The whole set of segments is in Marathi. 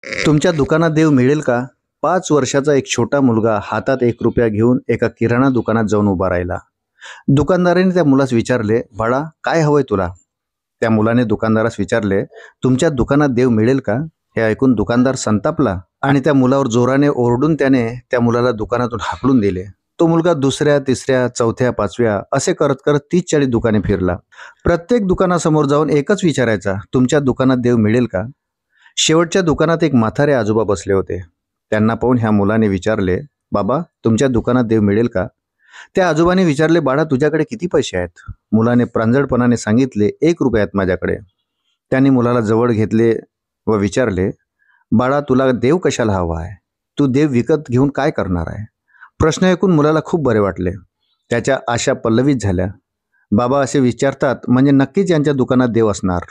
तुमच्या दुकानात देव मिळेल का? 5 वर्षाचा एक छोटा मुलगा हातात 1 रुपया घेऊन एका किराणा दुकानात जाऊन उभा राहिला. दुकानदाराने त्या मुलास विचारले, बाळा काय हवंय तुला? त्या मुलाने दुकानदारास विचारले, तुमच्या दुकानात देव मिळेल का? हे ऐकून दुकानदार संतापला आणि त्या मुलावर जोराने ओरडून त्याने त्या मुलाला दुकानातून हाकलून दिले. तो मुलगा दुसऱ्या, तिसऱ्या, चौथ्या, पाचव्या असे करत करत 30-40 दुकाने फिरला. प्रत्येक दुकानासमोर जाऊन एकच विचारायचा, तुमच्या दुकानात देव मिळेल का? शेवटच्या दुकानात एक म्हातारे आजोबा बसले होते. त्यांना पाहून ह्या मुलाने विचारले, बाबा तुमच्या दुकानात देव मिळेल का? त्या आजोबाने विचारले, बाळा तुझ्याकडे किती पैसे आहेत? मुलाने प्रांजळपणाने सांगितले, 1 रुपया आहेत माझ्याकडे. त्यांनी मुलाला जवळ घेतले व विचारले, बाळा तुला देव कशाला हवा आहे? तू देव विकत घेऊन काय करणार आहे? प्रश्न ऐकून मुलाला खूप बरे वाटले. त्याच्या आशा पल्लवित झाल्या. बाबा असे विचारतात म्हणजे नक्कीच यांच्या दुकानात देव असणार.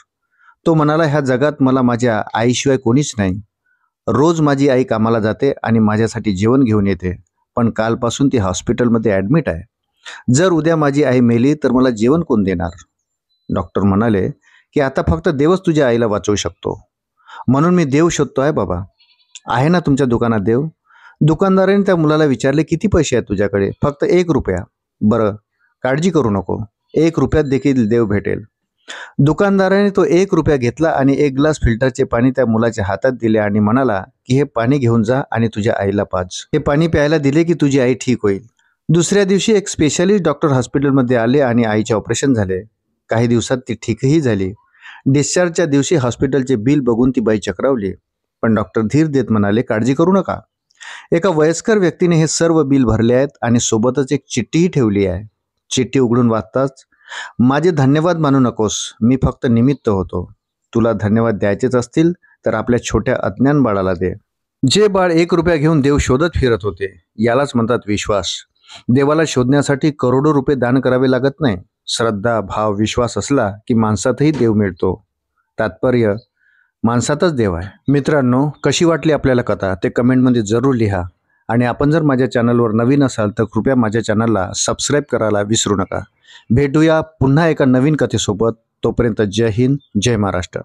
तो म्हणाला, ह्या जगात मला माझ्या आईशिवाय कोणीच नाही. रोज माझी आई कामाला जाते आणि माझ्यासाठी जेवण घेऊन येते, पण कालपासून ती हॉस्पिटलमध्ये ॲडमिट आहे. जर उद्या माझी आई मेली तर मला जेवण कोण देणार? डॉक्टर म्हणाले की आता फक्त देवच तुझ्या आईला वाचवू शकतो. म्हणून मी देव शोधतो आहे बाबा. आहे ना तुमच्या दुकानात देव? दुकानदाराने त्या मुलाला विचारले, किती पैसे आहेत तुझ्याकडे? फक्त 1 रुपया. बरं काळजी करू नको, 1 रुपयात देखील देव भेटेल. दुकानदाराने तो 1 रुपया घेतला आणि 1 ग्लास फिल्टरचे पाणी त्या मुलाच्या हातात दिले आणि म्हणाला की हे पाणी घेऊन जा आणि तुझ्या आईला पाज. हे पाणी प्यायला दिले की तुझी आई ठीक होईल. दुसऱ्या दिवशी एक स्पेशालिस्ट डॉक्टर हॉस्पिटलमध्ये आले आणि आईचे ऑपरेशन झाले. काही दिवसात ती ठीकही झाली. डिस्चार्जच्या दिवशी हॉस्पिटलचे बिल बघून ती बाई चक्रावली, पण डॉक्टर धीर देत म्हणाले, काळजी करू नका. एका वयस्कर व्यक्तीने हे सर्व बिल भरले आहेत आणि सोबतच एक चिठ्ठीही ठेवली आहे. चिठ्ठी उघडून वाचताच, माझे धन्यवाद मानू नकोस, मी फक्त निमित्त होतो. तुला धन्यवाद द्यायचेच असतील तर आपल्या छोट्या अज्ञान बाळाला दे. जे बाळ 1 रुपया घेऊन देव शोधत फिरत होते, यालाच म्हणतात विश्वास. देवाला शोधण्यासाठी करोडो रुपये दान करावे लागत नाही. श्रद्धा, भाव, विश्वास असला की माणसातही देव मिळतो. तात्पर्य, माणसातच देव आहे. मित्रांनो, कशी वाटली आपल्याला कथा ते कमेंटमध्ये जरूर लिहा. आणि आपण जर माझ्या चॅनलवर नवीन असाल तर कृपया माझ्या चॅनलला सबस्क्राईब करायला विसरू नका. भेटूया पुन्हा एका नवीन कथेसोबत. तोपर्यंत जय हिंद, जय महाराष्ट्र.